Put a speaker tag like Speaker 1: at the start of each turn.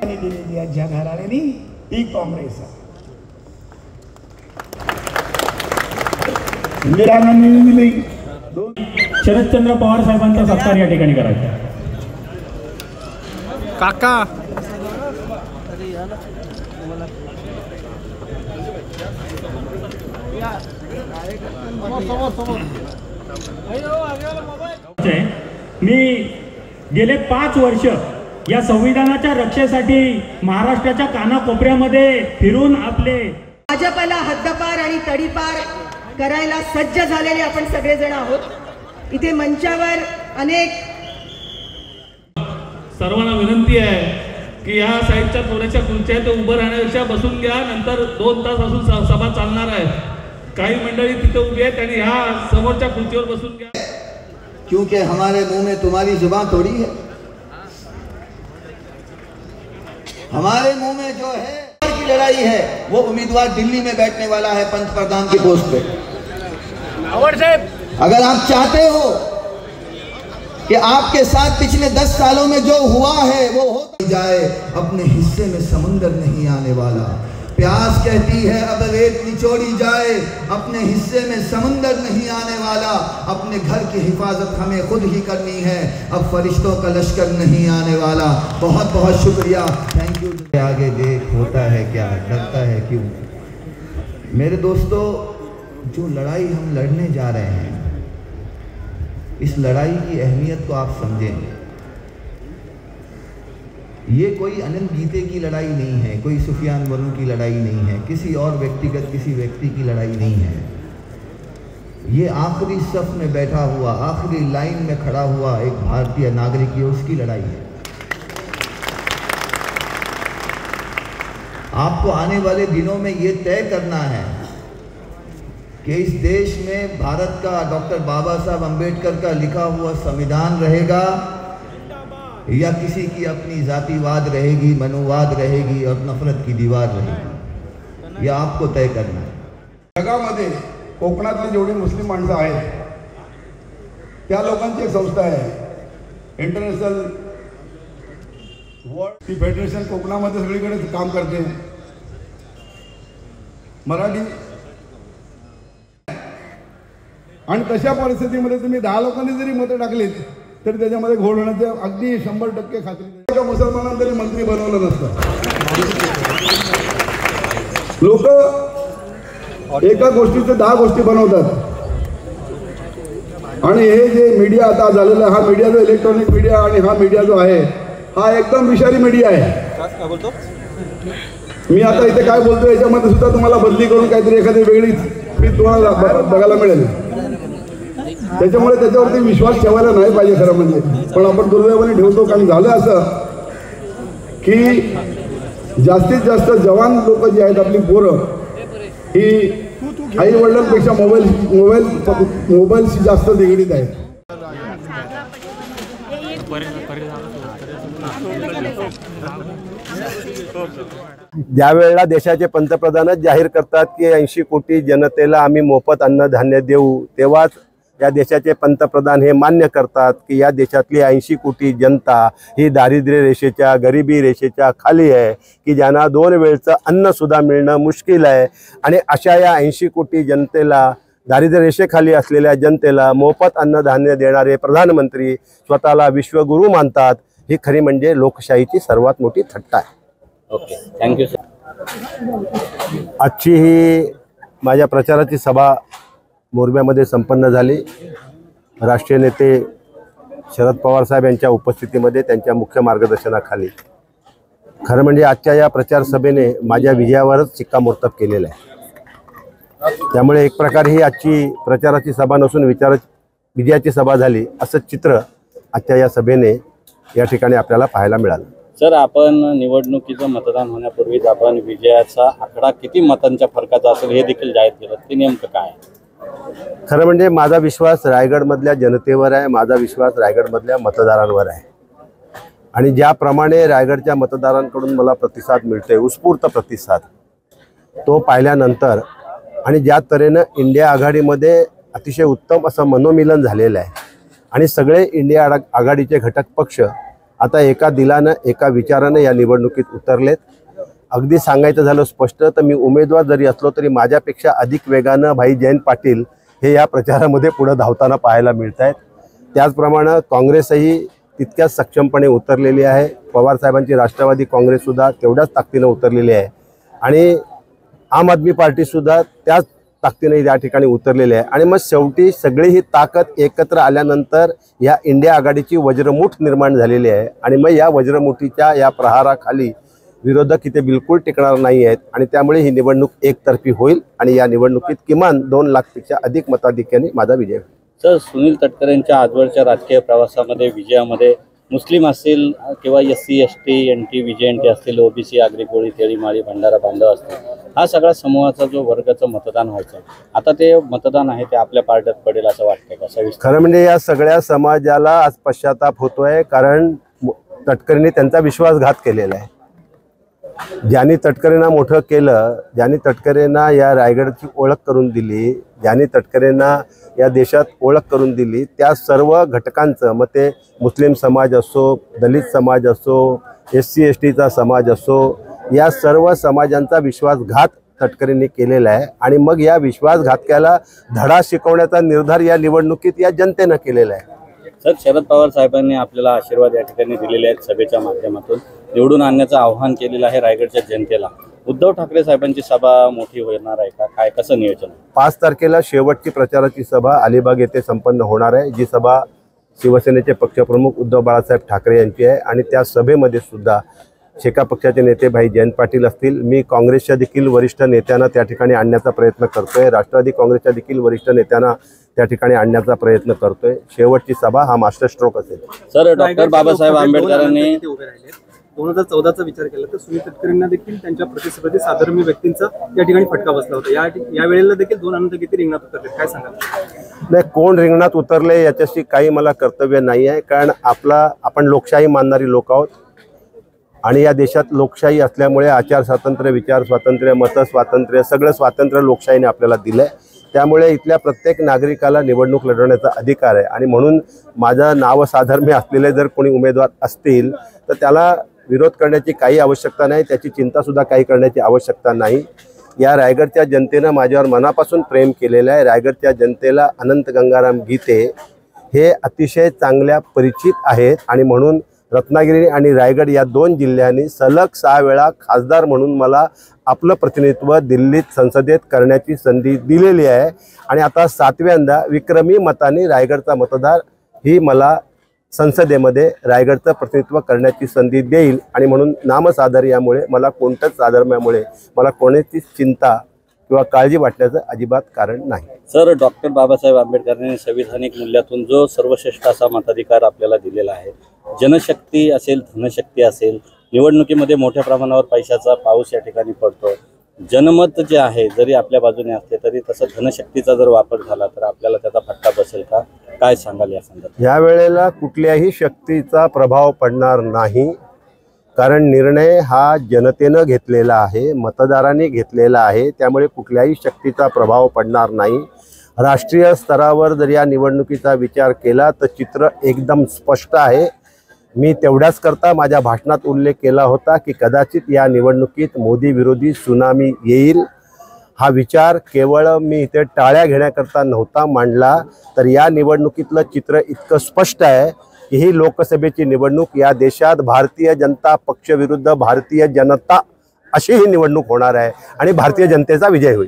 Speaker 1: घराण्याने दिलेली आहे, ज्या घराण्याने ती काँग्रेस आहे. इंदिरा गांधींनी दिली.
Speaker 2: शरदचंद्र पवार साहेबांचा सत्कार या ठिकाणी करायचा.
Speaker 3: काका
Speaker 2: मी गेले 5 वर्ष या संविधानाच्या रक्षेसाठी महाराष्ट्राच्या कानाकोपऱ्यामध्ये फिरून आपले
Speaker 4: भाजपला हद्दपार आणि तडीपार करायला सज्ज झालेले आपण सगळेजण आहोत. इथे मंचावर अनेक
Speaker 5: सर्वांना विनंती आहे की या साईडच्या थोड्याशा खुर्च्या ते उभं राहण्यापेक्षा बसून घ्या. नंतर 2 तास असून सभा चालणार आहे. काही मंडळी तिथे उभी आहेत आणि ह्या समोरच्या खुर्चीवर बसून घ्या.
Speaker 6: क्योंकि हमारे मुंह में तुम्हारी जुबान थोड़ी है. हमारे मुंह में जो है की लड़ाई है, वो उम्मीदवार दिल्ली में बैठने वाला है पंत प्रधान की पोस्ट पे. अगर आप चाहते हो कि आपके साथ पिछले 10 सालों में जो हुआ है वो हो जाए, अपने हिस्से में समुंदर नहीं आने वाला. प्यास कहती है अब रेत निचोड़ी जाए, अपने हिस्से में समुंदर नहीं आने वाला. अपने घर की हिफाजत हमें खुद ही करनी है, अब फरिश्तों का लश्कर नहीं आने वाला. बहुत बहुत शुक्रिया, थैंक यू. आगे देख होता है क्या, डरता है क्यों. मेरे दोस्तों, जो लड़ाई हम लड़ने जा रहे हैं, इस लड़ाई की अहमियत को आप समझें. ये कोई अनंत गीते की लड़ाई नहीं है, कोई सुफियान वनु की लड़ाई नहीं है, किसी और व्यक्तिगत किसी व्यक्ति की लड़ाई नहीं है. ये आखिरी सफ में बैठा हुआ, आखिरी लाइन में खड़ा हुआ एक भारतीय नागरिक है, उसकी लड़ाई है. आपको आने वाले दिनों में ये तय करना है कि इस देश में भारत का डॉक्टर बाबा साहब अम्बेडकर का लिखा हुआ संविधान रहेगा या किसी की अपनी जातिवाद रहेगी, मनुवाद रहेगी और नफरत की दीवार रहेगी. यह आपको तय करना है.
Speaker 1: जगामध्ये कोकणातले जेवढे मुस्लिम माणसं आहेत त्या लोकांची एक संस्था आहे इंटरनॅशनल वर्ल्ड. ती फेडरेशन कोकणामध्ये सगळीकडे काम करते. मराठी आणि तशा परिस्थितीमध्ये तुम्ही 10 लोकांनी जरी मतं टाकलीत तरी त्याच्यामध्ये घोळ होण्याचे अगदी 100% खात्री. एका मुसलमानांना तरी मंत्री बनवलं नसतं. लोक एका गोष्टीचं 10 गोष्टी बनवतात. आणि हे जे मीडिया आता झालेला, हा मीडिया जो इलेक्ट्रॉनिक मीडिया आणि हा मीडिया जो आहे, हा एकदम विषारी मीडिया आहे. मी आता इथे काय बोलतो याच्यामध्ये सुद्धा तुम्हाला बदली करून काहीतरी एखादी वेगळी स्पीच तुम्हाला बघायला मिळेल. त्याच्यामुळे त्याच्यावरती विश्वास ठेवायला नाही पाहिजे खरं म्हणजे. पण आपण दुर्दैवाने ठेवतो. कारण झालं असं की जास्तीत जास्त जवान लोक जी आहेत आपली पोरं, ही आई वडिलांपेक्षा मोबाईलशी जास्त निगडीत आहेत.
Speaker 7: ज्यावेळेला देशाचे पंतप्रधानच जाहीर करतात की 80 कोटी जनतेला आम्ही मोफत अन्नधान्य देऊ, तेव्हाच या देशाचे पंतप्रधान हे मान्य करतात की या देशातली 80 कोटी जनता ही दारिद्र्य रेषेच्या, गरिबी रेषेच्या खाली आहे, की ज्यांना 2 वेळचं अन्नसुद्धा मिळणं मुश्किल आहे. आणि अशा या 80 कोटी जनतेला, दारिद्र्य रेषेखाली असलेल्या जनतेला मोफत अन्नधान्य देणारे प्रधानमंत्री स्वतःला विश्वगुरू मानतात. ही खरी म्हणजे लोकशाहीची सर्वात मोठी थट्टा आहे.
Speaker 8: Okay, thank you sir.
Speaker 7: आजची ही माझ्या प्रचाराची सभा मोरब्यामध्ये संपन्न झाली. राष्ट्रीय नेते शरद पवार साहेब यांच्या उपस्थितीमध्ये, त्यांच्या मुख्य मार्गदर्शनाखाली खरं म्हणजे आजच्या या प्रचार सभेने माझ्या विजयावरच शिक्कामोर्तब केलेलं आहे. त्यामुळे एक प्रकारे ही आजची प्रचाराची सभा नसून विजयाची सभा झाली असं चित्र आजच्या या सभेने या ठिकाणी आपल्याला पाहायला मिळालं.
Speaker 8: सर, आपण निवडणुकीचं मतदान होण्यापूर्वीच आपण विजयाचा आकडा किती मतांच्या फरकाचा असेल हे देखील जाहीर केलं. ते नेमकं काय?
Speaker 7: खरं म्हणजे माझा विश्वास रायगडमधल्या जनतेवर आहे, माझा विश्वास रायगडमधल्या मतदारांवर आहे. आणि ज्याप्रमाणे रायगडच्या मतदारांकडून मला प्रतिसाद मिळते, उत्स्फूर्त प्रतिसाद, तो पाहिल्यानंतर आणि ज्या तऱ्हेनं इंडिया आघाडीमध्ये अतिशय उत्तम असं मनोमिलन झालेलं आहे आणि सगळे इंडिया आघाडीचे घटक पक्ष आता एका दिलानं एका विचारानं या निवडणुकीत उतरलेत. अगदी सांगायचं झालं स्पष्ट तर मी उमेदवार जरी असलो तरी माझ्यापेक्षा अधिक वेगानं भाई जयंत पाटील हे या प्रचारामध्ये पुढे धावताना पाहायला मिळत आहेत. त्याचप्रमाणे काँग्रेसही तितक्याच सक्षमपणे उतरलेली आहे. पवारसाहेबांची राष्ट्रवादी काँग्रेससुद्धा तेवढ्याच ताकदीनं उतरलेली आहे आणि आम आदमी पार्टीसुद्धा त्याच ताकदीने या ठिकाणी उतरलेली आहे. आणि मग शेवटी सगळी ही ताकद एकत्र आल्यानंतर या इंडिया आघाडीची वज्रमुठ निर्माण झालेली आहे आणि मग या वज्रमुठीच्या या प्रहाराखाली विरोधक इथे बिलकुल टिकणार नाही आहेत आणि त्यामुळे ही निवडणूक एकतर्फी होईल आणि या निवडणुकीत किमान 2 लाखपेक्षा अधिक मताधिक्याने माझा विजय होईल.
Speaker 8: सर, सुनील तटकरेंच्या आजवरच्या राजकीय प्रवासामध्ये विजयामध्ये मुस्लिम असतील किंवा SC ST NT VJNT असतील, OBC आगरी कोळी तेळी माळी भंडारा बांधव असतील, हा सगळा समूहाचा जो वर्गाचं मतदान व्हायचं आता ते मतदान आहे ते आपल्या पारड्यात पडेल असं वाटतंय का?
Speaker 7: खरं म्हणजे या सगळ्या समाजाला आज पश्चाताप होतोय कारण तटकरेंनी त्यांचा विश्वासघात केलेला आहे. ज्यांनी तटकरेंना मोठं केलं, ज्यांनी तटकरेंना या रायगडची ओळख करून दिली, ज्यांनी तटकरेंना या देशात ओळख करून दिली त्या सर्व घटकांचं मग ते मुस्लिम समाज असो, दलित समाज असो, SC STचा समाज असो, या सर्व समाजांचा विश्वासघात तटकरेंनी केलेला आहे आणि मग या विश्वासघातक्याला धडा शिकवण्याचा निर्धार या निवडणुकीत या जनतेनं केलेला आहे.
Speaker 8: सर, शरद पवार साहेबांनी आपल्याला आशीर्वाद या ठिकाणी दिलेले आहेत. सभेच्या माध्यमातून निवडून आणण्याचं आव्हान केलेलं आहे रायगडच्या जनतेला. उद्धव ठाकरे साहेबांची सभा मोठी होणार आहे का? काय कसं नियोजन?
Speaker 7: 5 तारखेला शेवटची प्रचाराची सभा अलिबाग येथे संपन्न होणार आहे. जी सभा शिवसेनेचे पक्षप्रमुख उद्धव बाळासाहेब ठाकरे यांची आहे आणि त्या सभेमध्ये सुद्धा शेका पक्षाचे नेते भाई जयंत पाटील असतील, मी काँग्रेसच्या देखील वरिष्ठ नेत्यांना त्या ठिकाणी आणण्याचा प्रयत्न करतोय, राष्ट्रवादी काँग्रेसच्या देखील वरिष्ठ नेत्यांना त्या ठिकाणी आणण्याचा प्रयत्न करतोय. शेवटची सभा हा मास्टर स्ट्रोक असेल.
Speaker 8: सर, डॉक्टर बाबासाहेब आंबेडकरांनी
Speaker 3: 2014चा विचार केला तर सुनील तटकरेंना देखील त्यांच्या प्रतिस्पर्धी साधर्म्य व्यक्तींचा या ठिकाणी फटका बसला होता. या वेळेला देखील 2 अनंत गीते रिंगणात उतरले, काय सांगाल?
Speaker 7: नाही, कोण रिंगणात उतरले याच्याशी काही मला कर्तव्य नाही आहे कारण आपण लोकशाही मानणारी लोक आहोत आणि या देशात लोकशाही असल्यामुळे आचार स्वातंत्र्य, विचार स्वातंत्र्य, मत स्वातंत्र्य सगळं स्वातंत्र्य लोकशाहीने आपल्याला दिलं आहे. त्यामुळे इथल्या प्रत्येक नागरिकाला निवडणूक लढवण्याचा अधिकार आहे आणि म्हणून माझं नाव साधर्म्य असलेले जर कोणी उमेदवार असतील तर त्याला विरोध करण्याची काही आवश्यकता नाही, त्याची चिंतासुद्धा काही करण्याची आवश्यकता नाही. या रायगडच्या जनतेनं माझ्यावर मनापासून प्रेम केलेलं आहे. रायगडच्या जनतेला अनंत गंगाराम गीते हे अतिशय चांगल्या परिचित आहेत आणि म्हणून रत्नागिरी आणि रायगड या 2 जिल्ह्यांनी सलग 6 वेळा खासदार म्हणून मला आपलं प्रतिनिधित्व दिल्लीत संसदेत करण्याची संधी दिलेली आहे आणि आता 7व्यांदा विक्रमी मताने रायगडचा मतदार ही मला संसदेमध्ये रायगडचं प्रतिनिधित्व करण्याची संधी देईल आणि म्हणून नामसाधर्यामुळे मला कोणत्याच साधर्म्यामुळे मला कोणाची चिंता किंवा काळजी वाटण्याचं अजिबात कारण नाही.
Speaker 8: सर, डॉक्टर बाबासाहेब आंबेडकरांनी संविधानिक मूल्यातून जो सर्वश्रेष्ठ असा मताधिकार आपल्याला दिलेला आहे, जनशक्ती असेल, धनशक्ती असेल, निवडणुकीमध्ये मोठ्या प्रमाणावर पैशाचा पाऊस या ठिकाणी पडतो. जनमत जे आहे जरी आपल्या बाजूने असले तरी तसं धनशक्तीचा जर वापर झाला तर आपल्याला त्याचा फटका बसेल का? काय सांगाल या संदर्भात?
Speaker 7: या वेळेला कुठल्याही शक्तीचा प्रभाव पडणार नाही कारण निर्णय हा जनतेनं घेतलेला आहे, मतदारांनी घेतलेला आहे. त्यामुळे कुठल्याही शक्तीचा प्रभाव पडणार नाही. राष्ट्रीय स्तरावर जर या निवडणुकीचा विचार केला तर चित्र एकदम स्पष्ट आहे. मी तेवढ्याच करता माझ्या भाषणात उल्लेख केला होता की कदाचित या निवडणुकीत मोदी विरोधी सुनामी येईल. हा विचार केवळ मी इथे टाळ्या घेण्याकरता नव्हता मांडला तर या निवडणुकीतलं चित्र इतकं स्पष्ट आहे की ही लोकसभेची निवडणूक या देशात भारतीय जनता पक्ष विरुद्ध भारतीय जनता अशी ही निवडणूक होणार आहे आणि भारतीय जनतेचा विजय होईल.